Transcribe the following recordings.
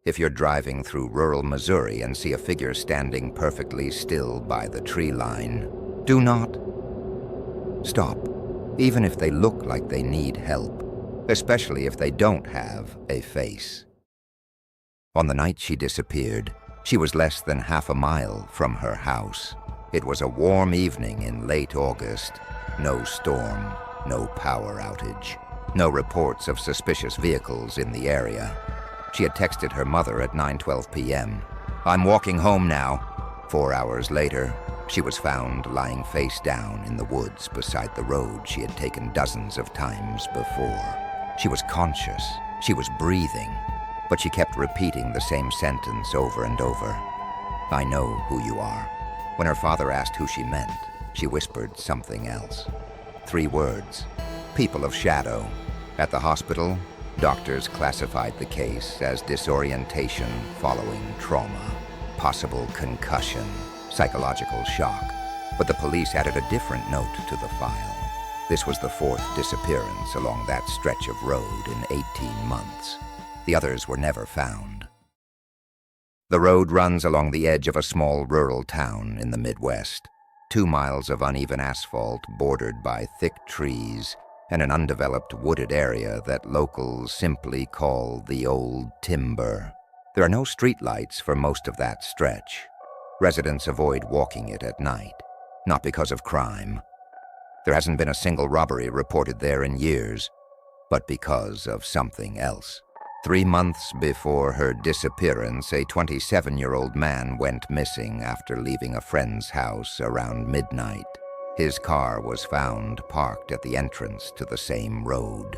If you're driving through rural Missouri and see a figure standing perfectly still by the tree line, do not stop, even if they look like they need help, especially if they don't have a face. On the night she disappeared, she was less than half a mile from her house. It was a warm evening in late August. No storm, no power outage, no reports of suspicious vehicles in the area. She had texted her mother at 9:12 p.m. "I'm walking home now." 4 hours later, she was found lying face down in the woods beside the road she had taken dozens of times before. She was conscious, she was breathing, but she kept repeating the same sentence over and over. "I know who you are." When her father asked who she meant, she whispered something else. 3 words: people of shadow. At the hospital, doctors classified the case as disorientation following trauma, possible concussion, psychological shock. But the police added a different note to the file. This was the 4th disappearance along that stretch of road in 18 months. The others were never found. The road runs along the edge of a small rural town in the Midwest. 2 miles of uneven asphalt bordered by thick trees and an undeveloped wooded area that locals simply call the Old Timber. There are no streetlights for most of that stretch. Residents avoid walking it at night, not because of crime. There hasn't been a single robbery reported there in years, but because of something else. 3 months before her disappearance, a 27-year-old man went missing after leaving a friend's house around midnight. His car was found parked at the entrance to the same road.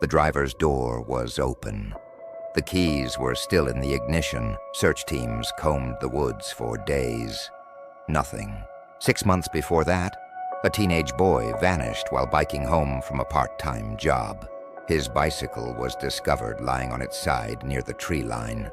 The driver's door was open. The keys were still in the ignition. Search teams combed the woods for days. Nothing. 6 months before that, a teenage boy vanished while biking home from a part-time job. His bicycle was discovered lying on its side near the tree line.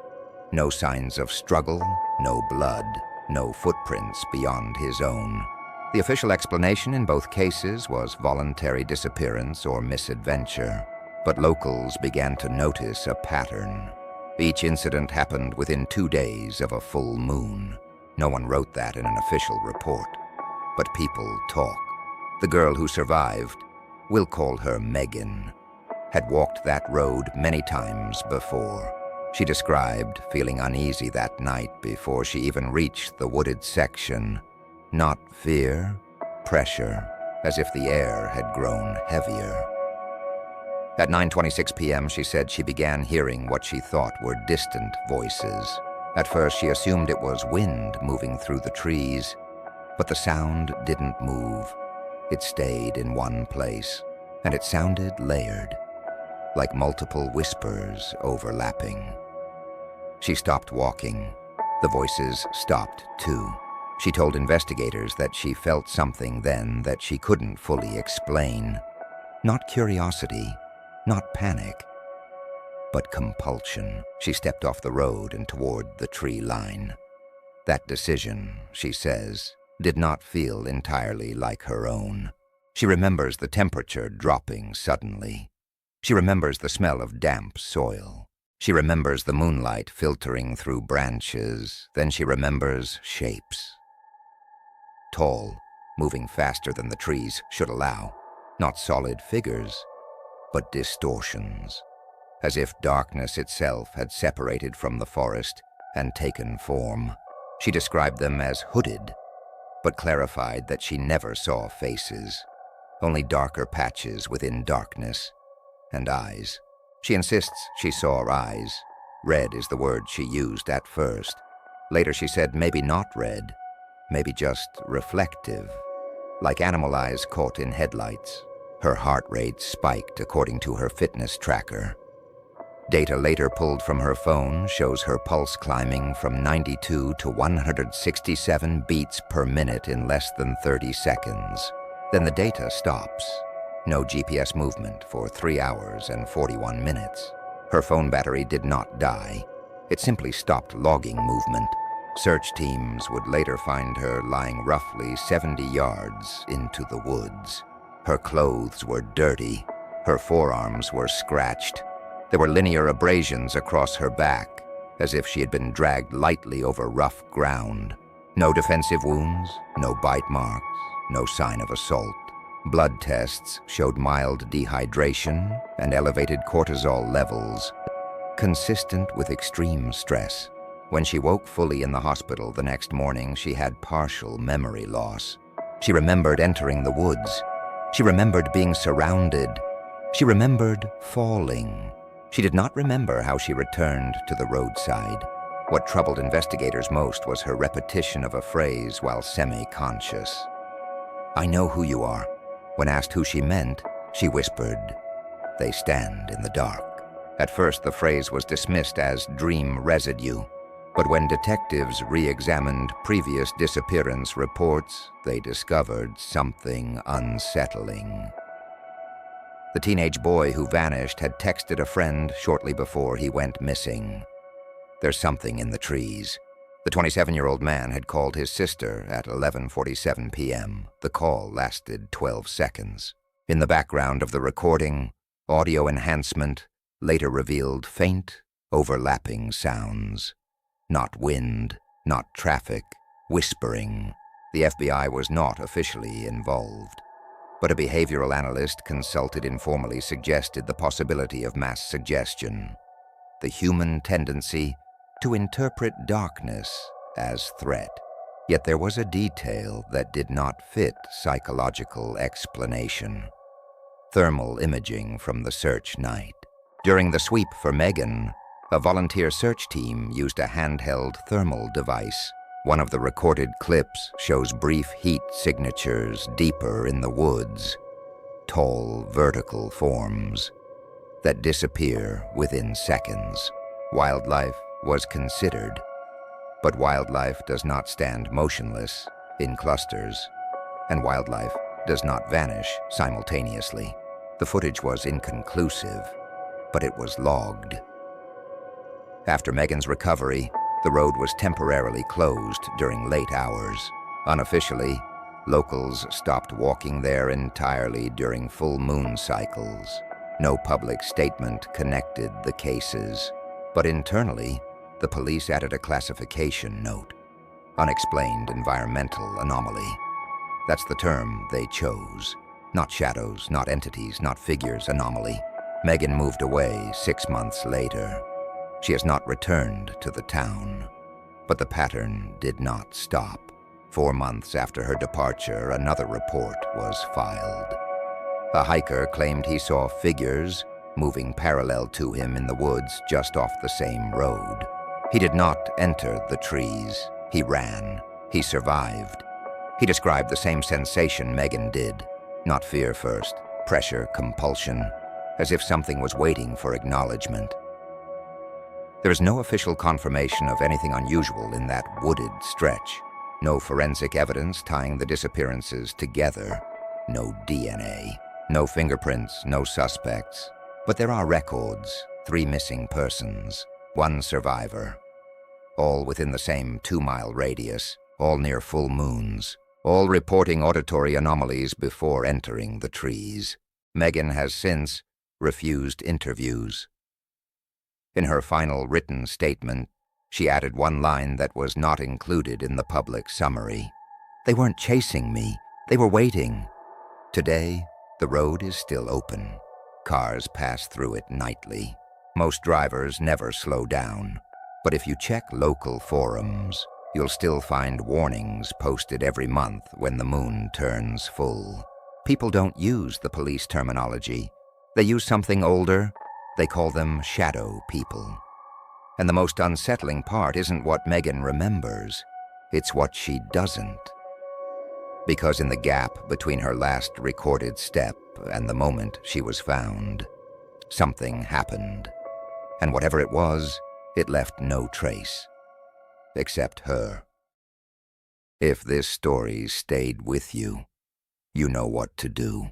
No signs of struggle, no blood, no footprints beyond his own. The official explanation in both cases was voluntary disappearance or misadventure, but locals began to notice a pattern. Each incident happened within 2 days of a full moon. No one wrote that in an official report, but people talk. The girl who survived, we'll call her Megan, had walked that road many times before. She described feeling uneasy that night before she even reached the wooded section. Not fear, pressure, as if the air had grown heavier. At 9:26 p.m., she said she began hearing what she thought were distant voices. At first, she assumed it was wind moving through the trees, but the sound didn't move. It stayed in one place, and it sounded layered, like multiple whispers overlapping. She stopped walking. The voices stopped too. She told investigators that she felt something then that she couldn't fully explain. Not curiosity, not panic, but compulsion. She stepped off the road and toward the tree line. That decision, she says, did not feel entirely like her own. She remembers the temperature dropping suddenly. She remembers the smell of damp soil. She remembers the moonlight filtering through branches. Then she remembers shapes. Tall, moving faster than the trees should allow. Not solid figures, but distortions. As if darkness itself had separated from the forest and taken form. She described them as hooded, but clarified that she never saw faces, only darker patches within darkness, and eyes. She insists she saw eyes. Red is the word she used at first. Later she said maybe not red, maybe just reflective, like animal eyes caught in headlights. Her heart rate spiked according to her fitness tracker. Data later pulled from her phone shows her pulse climbing from 92 to 167 beats per minute in less than 30 seconds. Then the data stops. No GPS movement for 3 hours and 41 minutes. Her phone battery did not die. It simply stopped logging movement. Search teams would later find her lying roughly 70 yards into the woods. Her clothes were dirty. Her forearms were scratched. There were linear abrasions across her back. as if she had been dragged lightly over rough ground. No defensive wounds, no bite marks, no sign of assault. Blood tests showed mild dehydration and elevated cortisol levels, consistent with extreme stress. When she woke fully in the hospital the next morning, she had partial memory loss. She remembered entering the woods. She remembered being surrounded. She remembered falling. She did not remember how she returned to the roadside. What troubled investigators most was her repetition of a phrase while semi-conscious. "I know who you are." When asked who she meant, she whispered, "They stand in the dark." At first, the phrase was dismissed as dream residue, but when detectives re-examined previous disappearance reports, they discovered something unsettling. The teenage boy who vanished had texted a friend shortly before he went missing. "There's something in the trees." The 27-year-old man had called his sister at 11:47 p.m. The call lasted 12 seconds. In the background of the recording, audio enhancement later revealed faint, overlapping sounds. Not wind, not traffic, whispering. The FBI was not officially involved, but a behavioral analyst consulted informally suggested the possibility of mass suggestion, the human tendency to interpret darkness as threat. Yet there was a detail that did not fit psychological explanation: thermal imaging from the search night. During the sweep for Megan, a volunteer search team used a handheld thermal device. One of the recorded clips shows brief heat signatures deeper in the woods, tall vertical forms that disappear within seconds. Wildlife was considered, but wildlife does not stand motionless in clusters, and wildlife does not vanish simultaneously. The footage was inconclusive, but it was logged. After Megan's recovery, the road was temporarily closed during late hours. Unofficially, locals stopped walking there entirely during full moon cycles. No public statement connected the cases, but internally, the police added a classification note: unexplained environmental anomaly. That's the term they chose. Not shadows, not entities, not figures, anomaly. Megan moved away 6 months later. She has not returned to the town, but the pattern did not stop. 4 months after her departure, another report was filed. A hiker claimed he saw figures moving parallel to him in the woods just off the same road. He did not enter the trees. He ran. He survived. He described the same sensation Megan did. Not fear first, pressure, compulsion, as if something was waiting for acknowledgement. There is no official confirmation of anything unusual in that wooded stretch. No forensic evidence tying the disappearances together. No DNA. No fingerprints, no suspects. But there are records: 3 missing persons, 1 survivor. All within the same 2-mile radius, all near full moons, all reporting auditory anomalies before entering the trees. Megan has since refused interviews. In her final written statement, she added one line that was not included in the public summary: "They weren't chasing me, they were waiting." Today, the road is still open. Cars pass through it nightly. Most drivers never slow down. But if you check local forums, you'll still find warnings posted every month when the moon turns full. People don't use the police terminology. They use something older. They call them shadow people. And the most unsettling part isn't what Megan remembers. It's what she doesn't. Because in the gap between her last recorded step and the moment she was found, something happened. And whatever it was, it left no trace, except her. If this story stayed with you, you know what to do.